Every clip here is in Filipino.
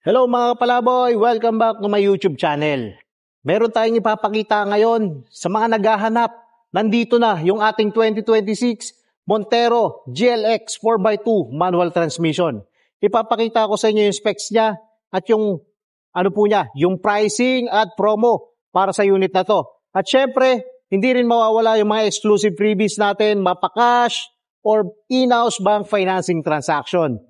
Hello mga kapalaboy! Welcome back to my YouTube channel. Meron tayong ipapakita ngayon sa mga naghahanap. Nandito na yung ating 2026 Montero GLX 4x2 manual transmission. Ipapakita ko sa inyo yung specs niya at yung yung pricing at promo para sa unit na to. At syempre, hindi rin mawawala yung mga exclusive freebies natin, mapa-cash or in-house bank financing transaction.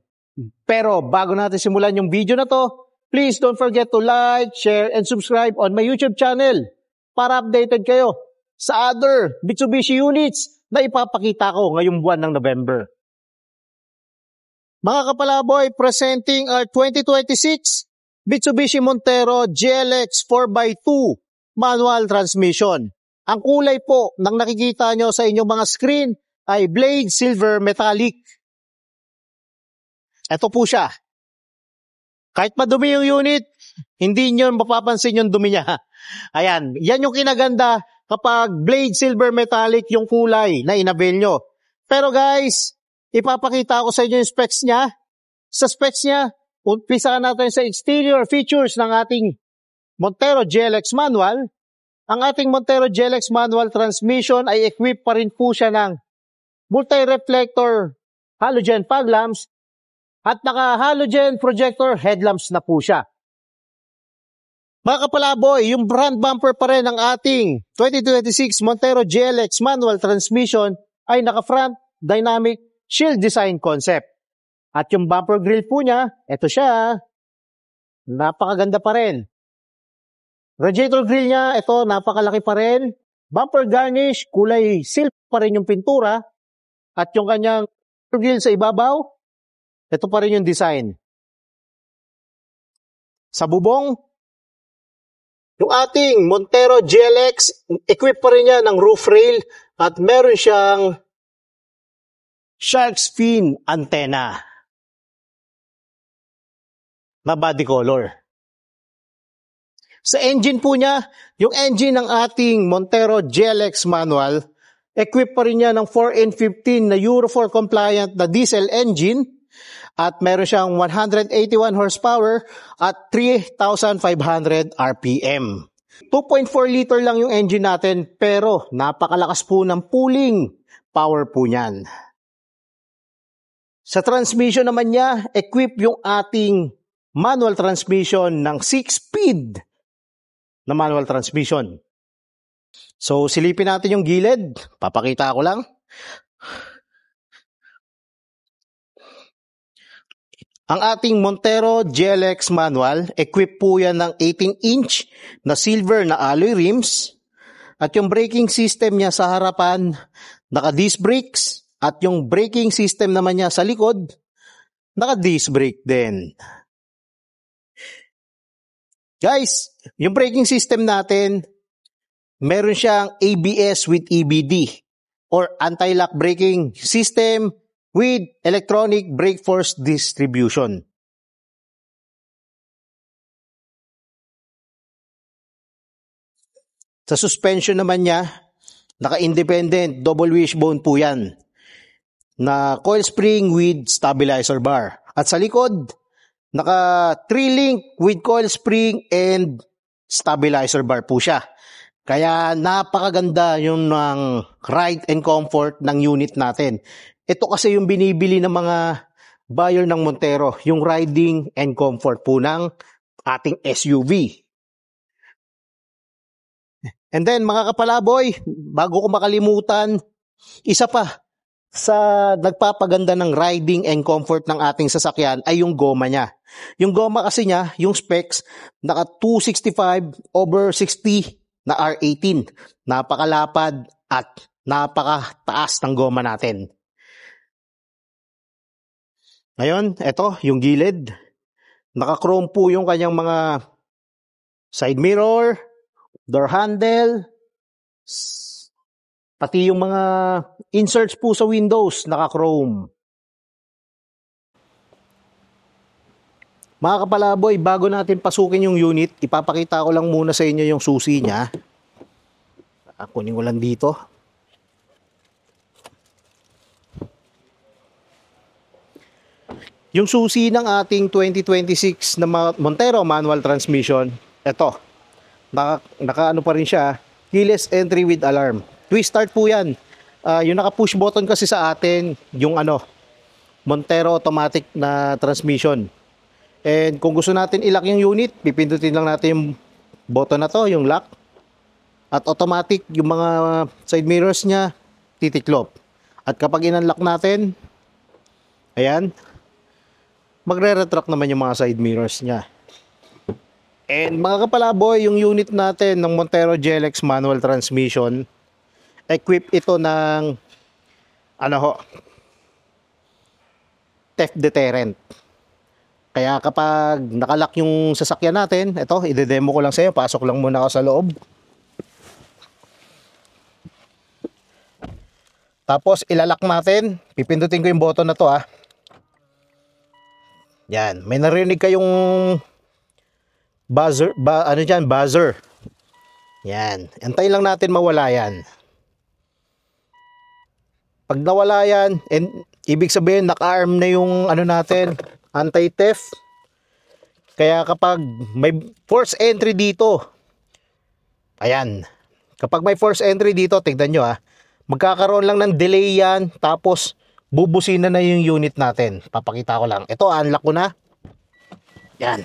Pero bago natin simulan yung video na to, please don't forget to like, share, and subscribe on my YouTube channel para updated kayo sa other Mitsubishi units na ipapakita ko ngayong buwan ng November. Mga kapalaboy, presenting our 2026 Mitsubishi Montero GLX 4x2 manual transmission. Ang kulay po ng nakikita nyo sa inyong mga screen ay Blade Silver Metallic. Ito po siya. Kahit madumi yung unit, hindi nyo mapapansin yung dumi niya. Ayan, yan yung kinaganda kapag Blade Silver Metallic yung kulay na inavail nyo. Pero guys, ipapakita ko sa inyo yung specs niya. Sa specs niya, umpisahan natin sa exterior features ng ating Montero GLX manual. Ang ating Montero GLX manual transmission ay equipped pa rin po siya ng multi-reflector halogen fog lamps at naka-halogen projector headlamps na po siya. Mga kapalaboy, yung brand bumper pa rin ng ating 2026 Montero GLX manual transmission ay naka-front dynamic shield design concept. At yung bumper grill po niya, eto siya. Napakaganda pa rin. Radiator grill niya, ito, napakalaki pa rin. Bumper garnish, kulay silk pa rin yung pintura. At yung kanyang grill sa ibabaw, ito pa rin yung design. Sa bubong, yung ating Montero GLX, equipped pa rin niya ng roof rail at meron siyang shark's fin antenna na body color. Sa engine po niya, yung engine ng ating Montero GLX manual, equipped pa rin niya ng 4N15 na Euro 4 compliant na diesel engine. At meron siyang 181 horsepower at 3,500 RPM. 2.4 liter lang yung engine natin pero napakalakas po ng pulling power po niyan. Sa transmission naman niya, equip yung ating manual transmission ng 6-speed na manual transmission. So silipin natin yung gilid. Papakita ko lang. Ang ating Montero GLX manual, equipped po yan ng 18-inch na silver na alloy rims. At yung braking system niya sa harapan, naka-disc brakes. At yung braking system naman niya sa likod, naka-disc brake din. Guys, yung braking system natin, meron siyang ABS with EBD or anti-lock braking system with electronic brake force distribution. Sa suspension naman niya, naka-independent double wishbone po yan na coil spring with stabilizer bar. At sa likod, naka 3-link with coil spring and stabilizer bar po siya. Kaya napakaganda yung ng ride and comfort ng unit natin. Ito kasi yung binibili ng mga buyer ng Montero, yung riding and comfort po ng ating SUV. And then mga kapalaboy, bago ko makalimutan, isa pa sa nagpapaganda ng riding and comfort ng ating sasakyan ay yung goma niya. Yung goma kasi niya, yung specs, naka 265/60 na R18. Napakalapad at napakataas ng goma natin. Ngayon, eto, yung gilid. Naka-chrome po yung kanyang mga side mirror, door handle, pati yung mga inserts po sa windows, naka-chrome. Mga kapalaboy, bago natin pasukin yung unit, ipapakita ko lang muna sa inyo yung susi niya. Kunin ko lang dito. Yung susi ng ating 2026 na Montero manual transmission, ito, naka ano pa rin siya, keyless entry with alarm. Twist start po yan. Yung naka-push button kasi sa atin, yung ano, Montero automatic na transmission. And kung gusto natin i-lock yung unit, pipindutin lang natin yung button na to, yung lock. At automatic, yung mga side mirrors niya, titiklop. At kapag in-unlock natin, ayan, magre-retract naman yung mga side mirrors niya. And mga kapalaboy, yung unit natin ng Montero GLX manual transmission, equip ito ng ano ho, theft deterrent. Kaya kapag nakalock yung sasakyan natin, ito, ide-demo ko lang sa iyo. Pasok lang muna ako sa loob. Tapos ilalock natin, pipindutin ko yung button na to ah. Yan, may narinig kayong buzzer, ano dyan, buzzer. Yan, antayin lang natin mawala yan. Pag nawala yan, ibig sabihin naka-arm na yung ano natin, anti-theft. Kaya kapag may force entry dito, ayan, kapag may force entry dito, tignan nyo ah, magkakaroon lang ng delay yan, tapos bubusina na yung unit natin. Papakita ko lang. Ito, unlock ko na. Yan.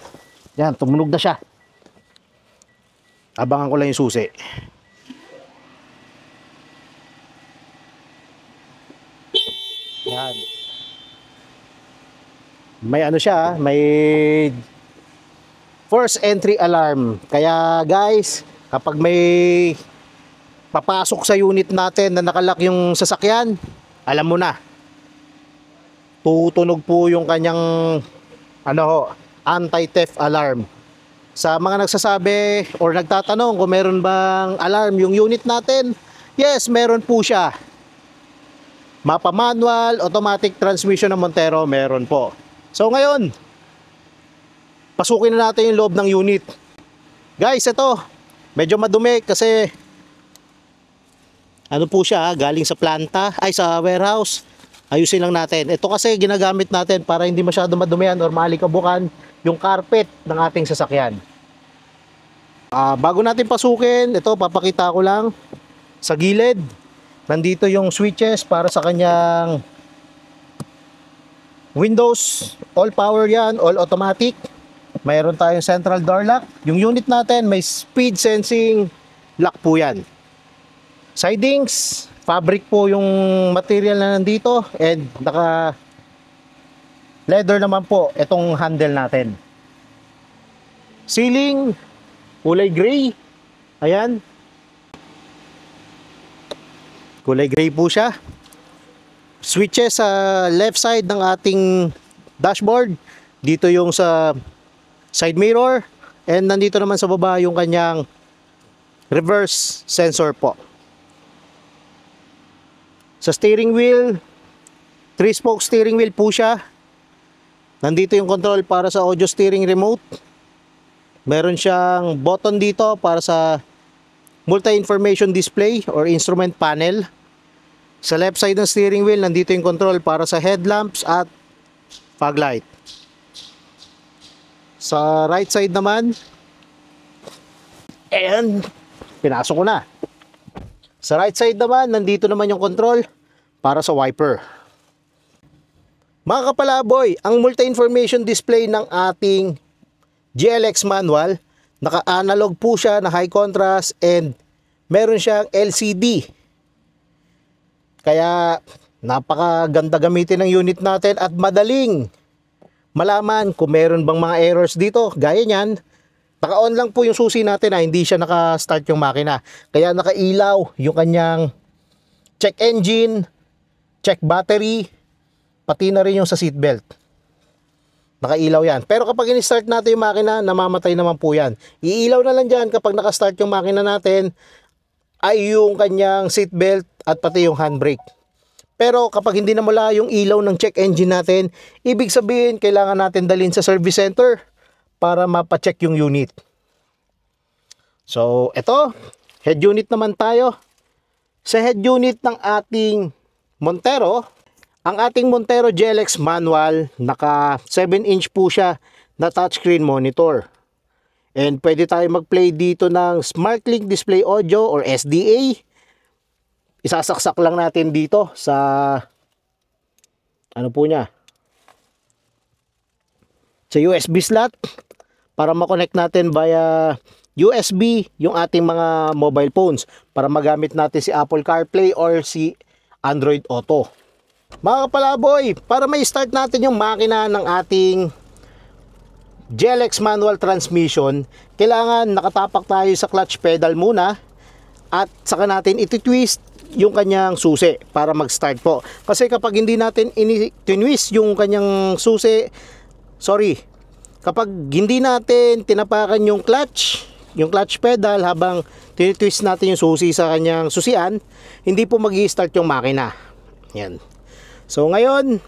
Yan, tumunog na siya. Abangan ko lang yung susi. Yan. May ano siya, may force entry alarm. Kaya guys, kapag may papasok sa unit natin na nakalock yung sasakyan, alam mo na, tutunog po yung kanyang ano, anti-theft alarm. Sa mga nagsasabi or nagtatanong kung meron bang alarm yung unit natin, yes, meron po siya. Mapa manual, automatic transmission ng Montero, meron po. So ngayon, pasukin na natin yung loob ng unit. Guys, ito, medyo madumi kasi ano po siya, galing sa planta, ay sa warehouse. Ayusin lang natin. Ito kasi ginagamit natin para hindi masyado madumihan or malikabukan yung carpet ng ating sasakyan. Bago natin pasukin, ito papakita ko lang sa gilid. Nandito yung switches para sa kanyang Windows, all power yan, all automatic. Mayroon tayong central door lock. Yung unit natin may speed sensing lock po yan. Sidings, fabric po yung material na nandito, and naka leather naman po itong handle natin. Ceiling, kulay gray. Ayan. Kulay gray po siya. Switches sa left side ng ating dashboard. Dito yung sa side mirror, and nandito naman sa baba yung kanyang reverse sensor po. Sa steering wheel, 3-spoke steering wheel po siya. Nandito yung control para sa audio steering remote. Meron siyang button dito para sa multi-information display or instrument panel. Sa left side ng steering wheel, nandito yung control para sa headlamps at fog light. Sa right side naman, ayan, pinasok ko na. Sa right side naman, nandito naman yung control para sa wiper. Mga kapalaboy, ang multi-information display ng ating GLX manual, naka-analog po siya na high contrast and meron siyang LCD. Kaya napakaganda gamitin ng unit natin at madaling malaman kung meron bang mga errors dito. Gaya niyan, naka-on lang po yung susi natin na hindi siya naka-start yung makina. Kaya nakailaw yung kanyang check engine, check battery, pati na rin yung sa seatbelt. Nakailaw yan. Pero kapag in-start natin yung makina, namamatay naman po yan. Iilaw na lang dyan kapag naka-start yung makina natin ay yung kanyang seatbelt at pati yung handbrake. Pero kapag hindi na mula yung ilaw ng check engine natin, ibig sabihin kailangan natin dalhin sa service center para mapacheck yung unit. So, ito, head unit naman tayo. Sa head unit ng ating Montero, Ang ating Montero GLX manual, naka 7-inch po siya na touchscreen monitor. And pwede tayo mag-play dito ng SmartLink Display Audio or SDA. Isasaksak lang natin dito sa ano po niya, sa USB slot para makonect natin via USB yung ating mga mobile phones para magamit natin si Apple CarPlay or si Android Auto. Mga kapalaboy, para may start natin yung makina ng ating GLX manual transmission, kailangan nakatapak tayo sa clutch pedal muna at saka natin iti-twist yung kanyang susi para mag-start po. Kasi kapag hindi natin twist yung kanyang susi, kapag hindi natin tinapakan yung clutch pedal habang tinitwist natin yung susi sa kanyang susian, hindi po mag-i-start yung makina. Yan. So ngayon,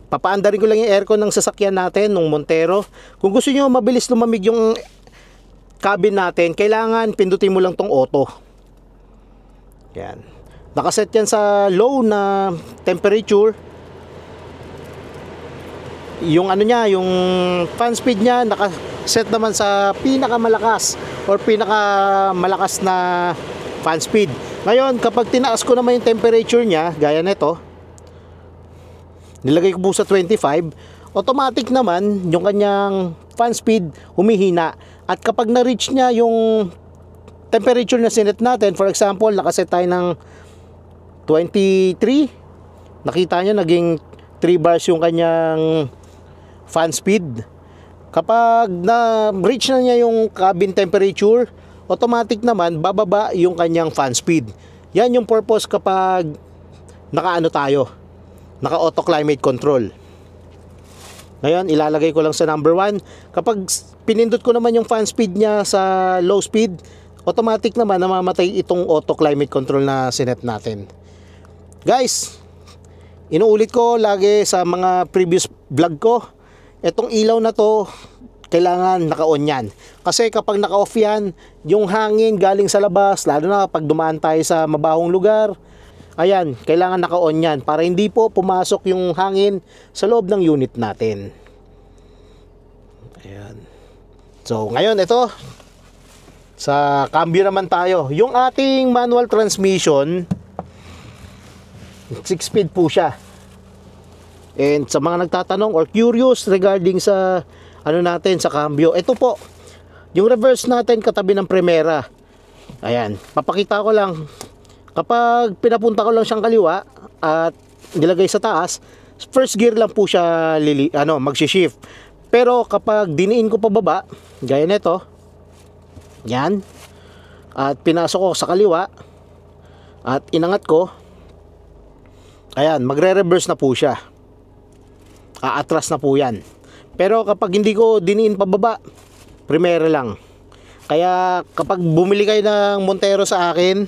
papaandarin ko lang yung aircon ng sasakyan natin, ng Montero. Kung gusto nyo mabilis lumamig yung cabin natin, kailangan pindutin mo lang tong auto. Yan. Nakaset yan sa low na temperature. Yung ano niya, yung fan speed niya nakaset naman sa pinakamalakas or pinakamalakas na fan speed. Ngayon, kapag tinaas ko naman yung temperature niya, gaya nito, nilagay ko po sa 25, automatic naman yung kanyang fan speed humihina. At kapag na-reach niya yung temperature na sinet natin, for example, nakaset tayo ng 23, nakita niyo naging 3 bars yung kanyang fan speed. Kapag na-reach na niya yung cabin temperature, automatic naman bababa yung kanyang fan speed. Yan yung purpose kapag naka-auto climate control. Ngayon, ilalagay ko lang sa number 1. Kapag pinindot ko naman yung fan speed niya sa low speed, automatic naman namamatay itong auto climate control na sinet natin. Guys, inuulit ko lagi sa mga previous vlog ko, itong ilaw na to, kailangan naka-on yan. Kasi kapag naka-off yan, yung hangin galing sa labas, lalo na kapag dumaan tayo sa mabahong lugar, ayan, kailangan naka-on yan para hindi po pumasok yung hangin sa loob ng unit natin. Ayan. So, ngayon ito, sa cambio naman tayo. Yung ating manual transmission, 6-speed po siya. And sa mga nagtatanong or curious regarding sa ano natin, sa cambio, ito po, yung reverse natin katabi ng Primera. Ayan, papakita ko lang. Kapag pinapunta ko lang siyang kaliwa at nilagay sa taas, first gear lang po siya magsi-shift. Pero kapag diniin ko pababa, gaya nito, yan, at pinasok ko sa kaliwa at inangat ko, ayan, magre-reverse na po siya. Aatras na po yan. Pero kapag hindi ko diniin pababa, Primera lang. Kaya kapag bumili kayo ng Montero sa akin,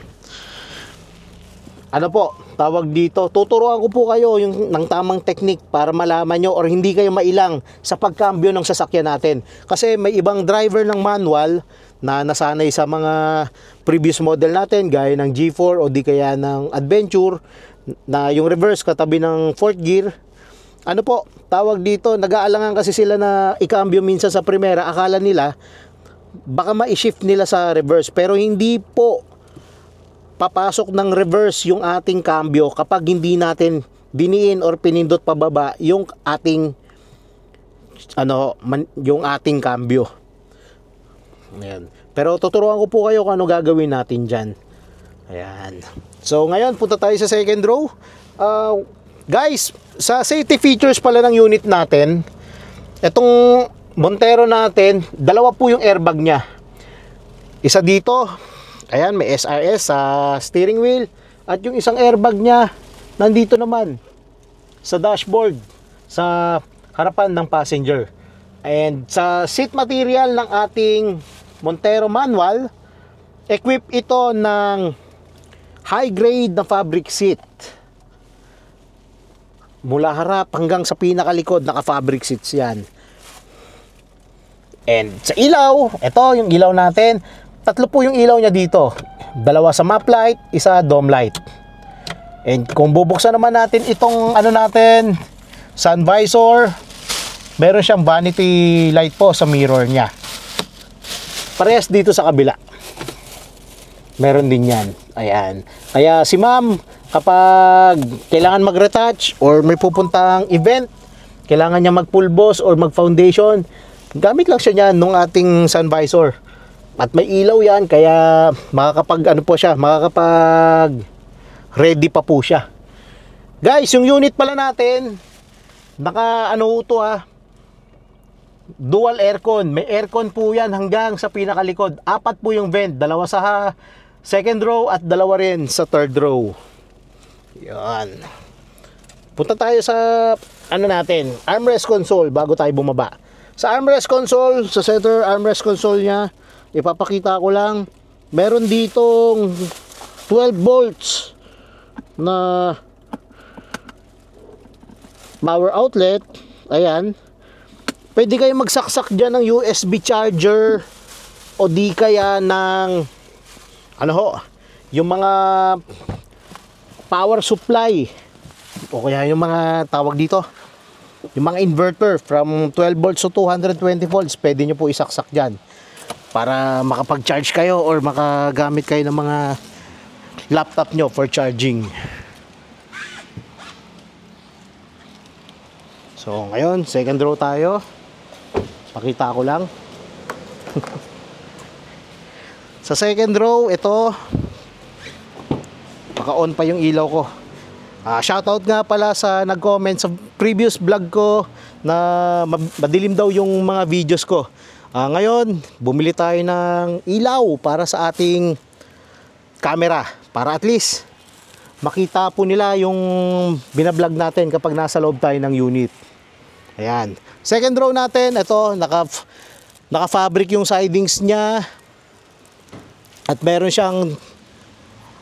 ano po, tawag dito, tuturuan ko po kayo yung ng tamang technique para malaman nyo or hindi kayo mailang sa pagkambyo ng sasakyan natin. Kasi may ibang driver ng manual na nasanay sa mga previous model natin, gaya ng G4 o di kaya ng Adventure, na yung reverse katabi ng 4th gear. Ano po, tawag dito, nag-aalangan kasi sila na ikambyo minsan sa Primera, akala nila baka ma-shift nila sa reverse, pero hindi po papasok ng reverse yung ating cambio kapag hindi natin diniin or pinindot pababa yung ating yung ating cambio. Ayan. Pero tuturuan ko po kayo kung ano gagawin natin dyan. Ayan. So ngayon punta tayo sa second row. Guys, sa safety features pala ng unit natin, itong Montero natin, dalawa po yung airbag nya. Isa dito, ayan, may SRS sa steering wheel. At yung isang airbag nya, nandito naman sa dashboard, sa harapan ng passenger. And sa seat material ng ating Montero manual, equip ito ng high grade na fabric seat. Mula harap hanggang sa pinakalikod, naka-fabric seats yan. And sa ilaw, ito yung ilaw natin. Tatlo po yung ilaw niya dito. Dalawa sa map light, isa dome light. And kung bubuksan naman natin itong ano natin, sun visor, meron siyang vanity light po sa mirror niya. Parehas dito sa kabila. Meron din yan. Ayan. Kaya si ma'am, kapag kailangan mag-retouch or may pupuntang event, kailangan niya mag-pulbos or mag-foundation, gamit lang siya niyan nung ating sun visor. At may ilaw yan, kaya makakapag ano po siya, makakapag ready pa po siya. Guys, yung unit pala natin, naka ano to dual aircon. May aircon po yan hanggang sa pinakalikod. 4 po yung vent, dalawa sa second row at dalawa rin sa third row. Yan. Punta tayo sa ano natin, armrest console bago tayo bumaba. Sa armrest console, sa center armrest console niya, ipapakita ko lang, meron ditong 12 volts na power outlet. Ayan. Pwede kayo magsaksak dyan ng USB charger o di kaya ng ano ho, yung mga power supply o kaya yung mga tawag dito, yung mga inverter from 12 volts to 220 volts, pwede nyo po isaksak dyan para makapag-charge kayo or makagamit kayo ng mga laptop nyo for charging. So ngayon, second row tayo. Pakita ko lang. Sa second row, ito, naka-on pa yung ilaw ko. Shoutout nga pala sa nag-comment sa previous vlog ko na madilim daw yung mga videos ko. Ngayon, bumili tayo ng ilaw para sa ating camera, para at least makita po nila yung binablog natin kapag nasa loob tayo ng unit. Ayan. Second row natin, ito, naka-fabric yung sidings niya at meron siyang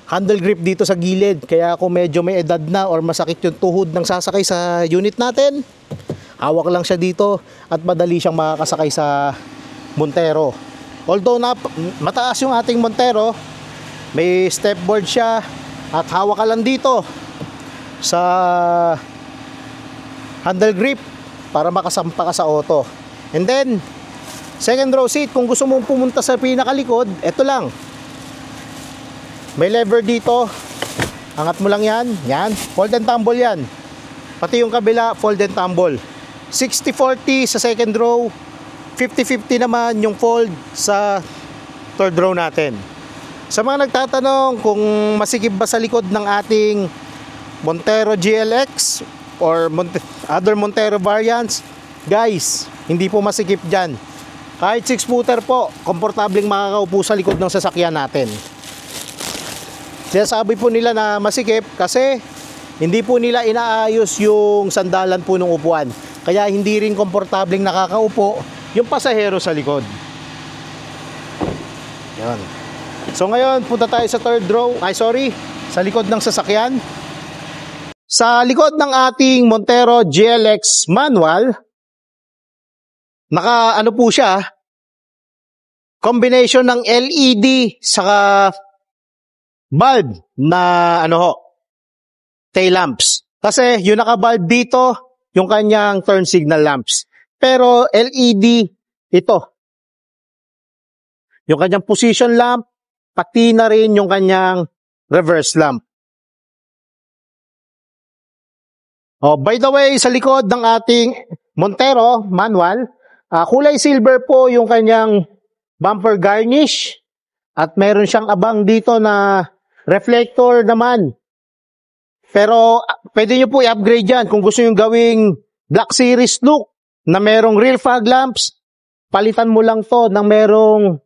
handle grip dito sa gilid. Kaya kung medyo may edad na or masakit yung tuhod ng sasakay sa unit natin, hawak lang siya dito at madali siyang makakasakay sa Montero. Although mataas yung ating Montero, may stepboard siya at hawak ka lang dito sa handle grip para makasampa ka sa auto. And then, second row seat, kung gusto mong pumunta sa pinakalikod, eto lang. May lever dito. Angat mo lang yan. Yan. Fold and tumble yan. Pati yung kabila, fold and tumble. 60-40 sa second row. 50-50 naman yung fold sa third row natin. Sa mga nagtatanong kung masikip ba sa likod ng ating Montero GLX or other Montero variants, guys, hindi po masikip dyan. Kahit 6-footer po, komportableng makakaupo sa likod ng sasakyan natin. Sinasabi po nila na masikip kasi hindi po nila inaayos yung sandalan po ng upuan. Kaya hindi rin komportableng nakakaupo yung pasahero sa likod. Yan. So ngayon, punta tayo sa third row. Sa likod ng sasakyan. Sa likod ng ating Montero GLX manual, naka ano po siya, combination ng LED saka bulb na tail lamps. Kasi yung naka-bulb dito, yung kanyang turn signal lamps. Pero LED ito. Yung kanyang position lamp, pati na rin yung kanyang reverse lamp. By the way, sa likod ng ating Montero manual, kulay silver po yung kanyang bumper garnish at meron siyang abang dito na reflector naman. Pero pwede nyo po i-upgrade yan kung gusto nyo gawing Black Series look na merong rear fog lamps. Palitan mo lang to ng merong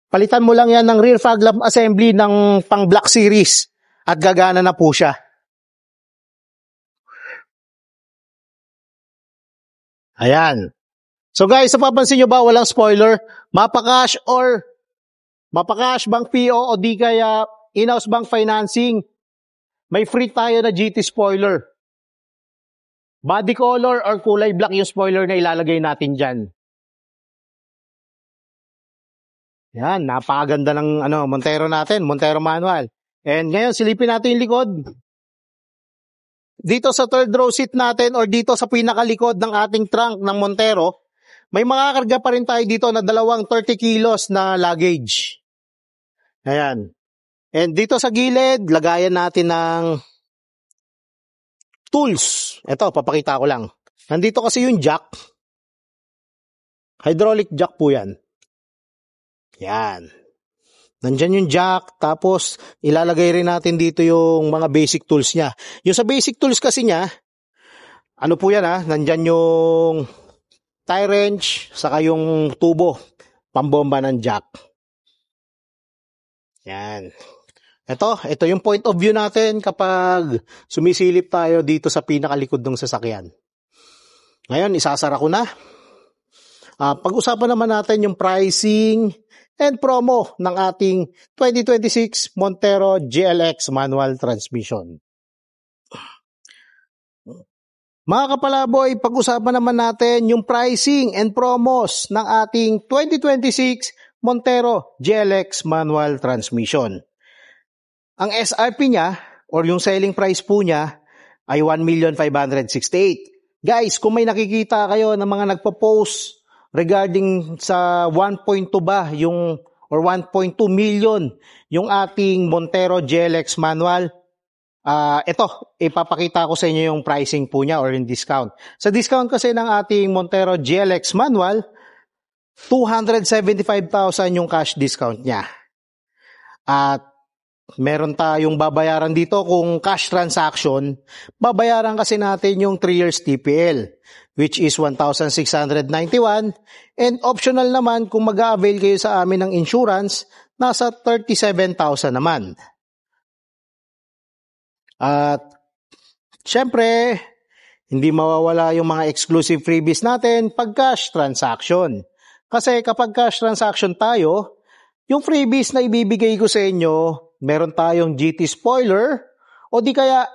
palitan mo lang yan ng rear fog lamp assembly ng pang Black Series at gagana na po siya. Ayan. So guys, napapansin nyo ba walang spoiler? Mapakash bank PO o di kaya in-house bank financing, may free tayo na GT spoiler. Body color or kulay black yung spoiler na ilalagay natin dyan. Yan, napakaganda ng Montero natin, Montero manual. And ngayon, silipin natin yung likod. Dito sa third row seat natin or dito sa pinakalikod ng ating trunk ng Montero, may makakarga pa rin tayo dito na dalawang 30 kilos na luggage. Ayan. And dito sa gilid, lagayan natin ng tools. Ito, papakita ko lang. Nandito kasi yung jack. Hydraulic jack po yan. Yan. Nandyan yung jack, tapos ilalagay rin natin dito yung mga basic tools niya. Yung sa basic tools kasi niya, ano po yan nandyan yung tie wrench, saka yung tubo, pambomba ng jack. Yan. Ito yung point of view natin kapag sumisilip tayo dito sa pinakalikod ng sasakyan. Ngayon, isasara ko na. Pag-usapan naman natin yung pricing and promo ng ating 2026 Montero GLX manual transmission. Mga kapalaboy, pag-usapan naman natin yung pricing and promos ng ating 2026 Montero GLX manual transmission. Ang SRP niya or yung selling price po niya ay 1,568,000. Guys, kung may nakikita kayo ng mga nagpo-post regarding sa 1.2 ba yung or 1.2 million yung ating Montero GLX manual, ito, ipapakita ko sa inyo yung pricing po niya or yung discount. Sa discount kasi ng ating Montero GLX manual, 275,000 yung cash discount niya. At meron tayong babayaran dito kung cash transaction, babayaran kasi natin yung 3 years TPL, which is 1,691, and optional naman kung mag-a-avail kayo sa amin ng insurance, nasa 37,000 naman. At syempre, hindi mawawala yung mga exclusive freebies natin pag cash transaction. Kasi kapag cash transaction tayo, yung freebies na ibibigay ko sa inyo, meron tayong GT spoiler o di kaya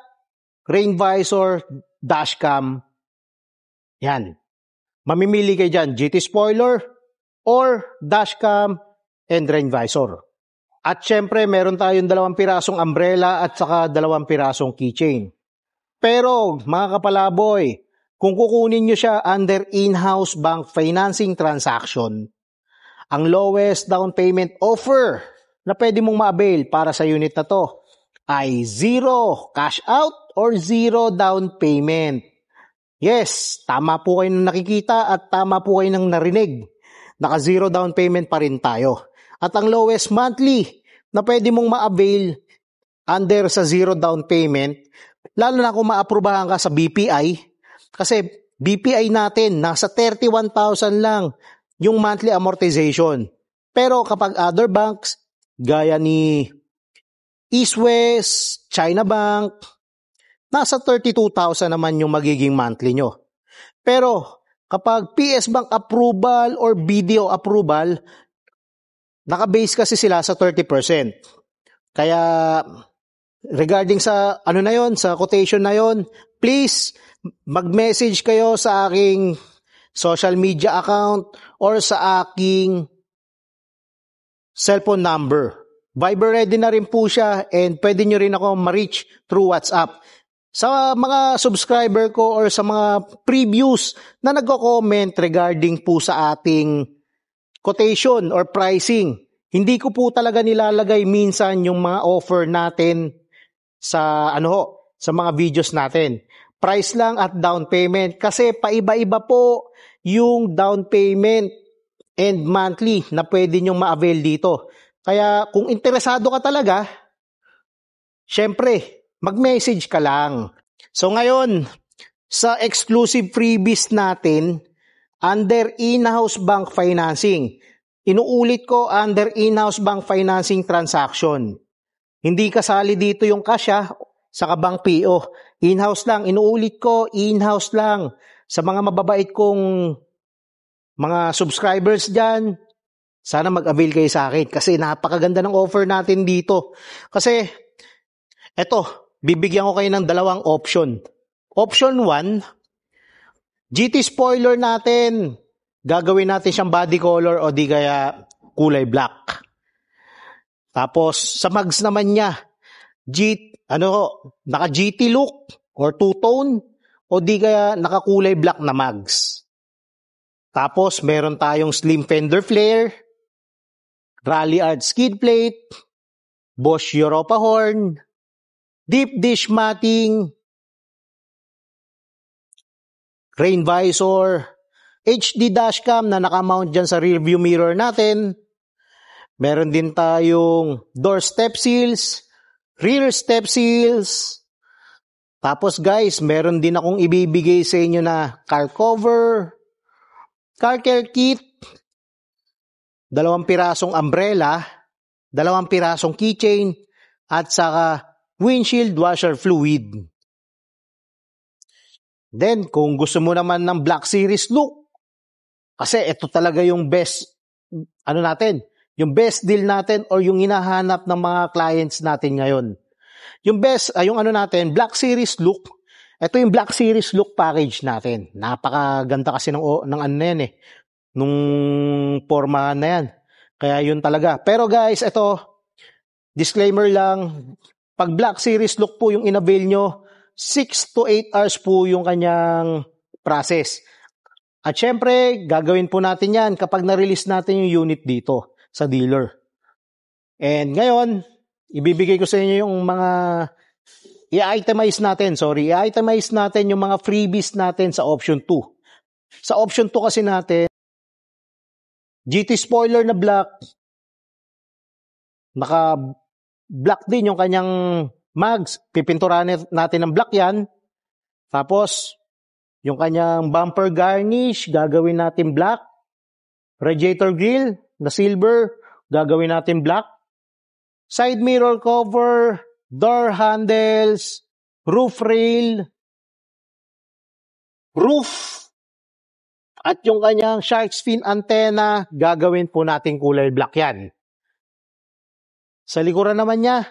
rain visor, dashcam. Yan. Mamimili kayo dyan, GT spoiler or dashcam and rain visor. At syempre, meron tayong 2 pirasong umbrella at saka 2 pirasong keychain. Pero, mga kapalaboy, kung kukunin nyo siya under in-house bank financing transaction, ang lowest down payment offer na pwede mong ma-avail para sa unit na to ay 0 cash out or 0 down payment. Yes, tama po kayo nang nakikita at tama po kayo nang narinig. Naka 0 down payment pa rin tayo. At ang lowest monthly na pwede mong ma-avail under sa 0 down payment, lalo na kung maaprubahan ka sa BPI, kasi BPI natin, nasa 31,000 lang yung monthly amortization. Pero kapag other banks, gaya ni East West, China Bank, nasa 32,000 naman yung magiging monthly nyo. Pero kapag PS Bank approval or BDO approval, naka-base kasi sila sa 30%. Kaya regarding sa sa quotation na yon, please mag-message kayo sa aking social media account or sa aking cellphone number. Viber ready na rin po siya and pwede nyo rin ako ma-reach through WhatsApp. Sa mga subscriber ko or sa mga previews na nagko-comment regarding po sa ating quotation or pricing, hindi ko po talaga nilalagay minsan yung mga offer natin sa sa mga videos natin. Price lang at down payment kasi paiba-iba po yung down payment and monthly na pwede nyong ma-avail dito. Kaya kung interesado ka talaga, syempre, mag-message ka lang. So ngayon, sa exclusive freebies natin, under in-house bank financing, inuulit ko under in-house bank financing transaction. Hindi kasali dito yung cash sa bank PO. In-house lang, inuulit ko, in-house lang. Sa mga mababait kong mga subscribers dyan, sana mag-avail kayo sa akin kasi napakaganda ng offer natin dito. Kasi, bibigyan ko kayo ng 2 option. Option 1, GT spoiler natin, gagawin natin siyang body color o di kaya kulay black. Tapos, sa mags naman niya, naka GT look or two-tone o di kaya nakakulay black na mags. Tapos meron tayong slim fender flare, rally art skid plate, Bosch Europa horn, deep dish matting, rain visor, HD dashcam na nakamount dyan sa rear view mirror natin. Meron din tayong door step seals, rear step seals. Tapos guys, meron din akong ibibigay sa inyo na car cover, car care kit, 2 pirasong umbrella, 2 pirasong keychain, at saka windshield washer fluid. Then, kung gusto mo naman ng Black Series look, kasi ito talaga yung best, yung best deal natin or yung hinahanap ng mga clients natin ngayon. Yung best, Black Series look, ito yung Black Series look package natin. Napakaganda kasi ng nung forma na yan. Kaya yun talaga. Pero guys, ito, disclaimer lang, pag Black Series look po yung inavail nyo, 6 to 8 hours po yung kanyang process. At syempre, gagawin po natin yan kapag na-release natin yung unit dito sa dealer. And ngayon, ibibigay ko sa inyo yung mga i-itemize natin yung mga freebies natin sa option 2. Sa option 2 kasi natin, GT spoiler na black, naka-black din yung kanyang mags, pipinturahan natin ng black yan. Tapos, yung kanyang bumper garnish, gagawin natin black. Radiator grill na silver, gagawin natin black. Side mirror cover, door handles, roof rail, roof, at yung kanyang shark's fin antenna, gagawin po natin kulay black yan. Sa likuran naman niya,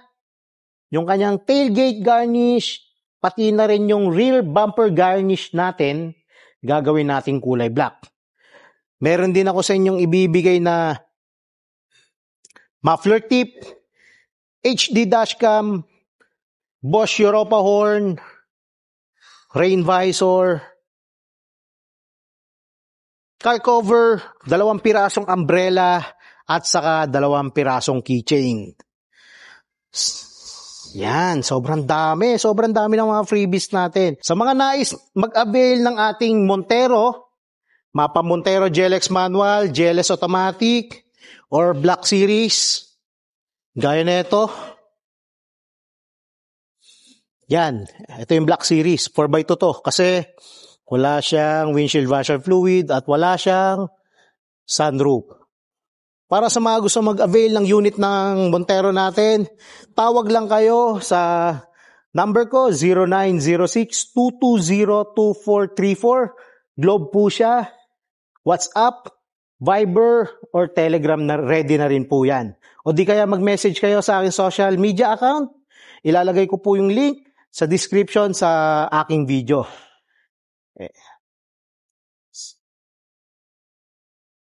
yung kanyang tailgate garnish, pati na rin yung rear bumper garnish natin, gagawin natin kulay black. Meron din ako sa inyong ibibigay na muffler tip, HD dashcam, Bosch Europa horn, rain visor, car cover, 2 pirasong umbrella, at saka 2 pirasong keychain. Yan, sobrang dami ng mga freebies natin. Sa mga nais mag-avail ng ating Montero, Mapa Montero GLX manual, GLS automatic, or Black Series, gaya na ito. Yan, ito yung Black Series, 4x2 to, kasi wala siyang windshield washer fluid at wala siyang sunroof. Para sa mga gusto mag-avail ng unit ng Montero natin, tawag lang kayo sa number ko, 0906-220-2434. Globe po siya. WhatsApp, Viber, or Telegram na ready na rin po yan. O di kaya mag-message kayo sa aking social media account. Ilalagay ko po yung link sa description sa aking video.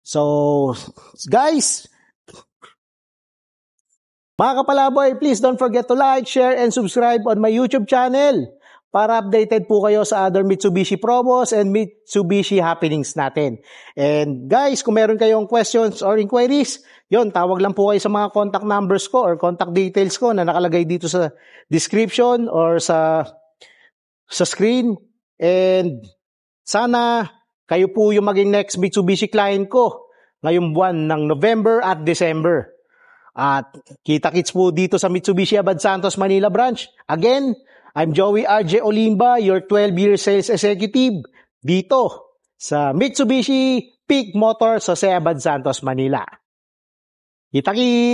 So, guys, mga kapalaboy, please don't forget to like, share, and subscribe on my YouTube channel para updated po kayo sa other Mitsubishi promos and Mitsubishi happenings natin. And guys, kung meron kayong questions or inquiries, yon, tawag lang po kayo sa mga contact numbers ko or contact details ko na nakalagay dito sa description or sa screen. And sana kayo po yung maging next Mitsubishi client ko ngayong buwan ng November at December. At kita-kits po dito sa Mitsubishi Abad Santos, Manila branch. Again, I'm Joey RJ Olimba, your 12-year sales executive dito sa Mitsubishi Peak Motor sa Abad Santos, Manila. Kita-kits!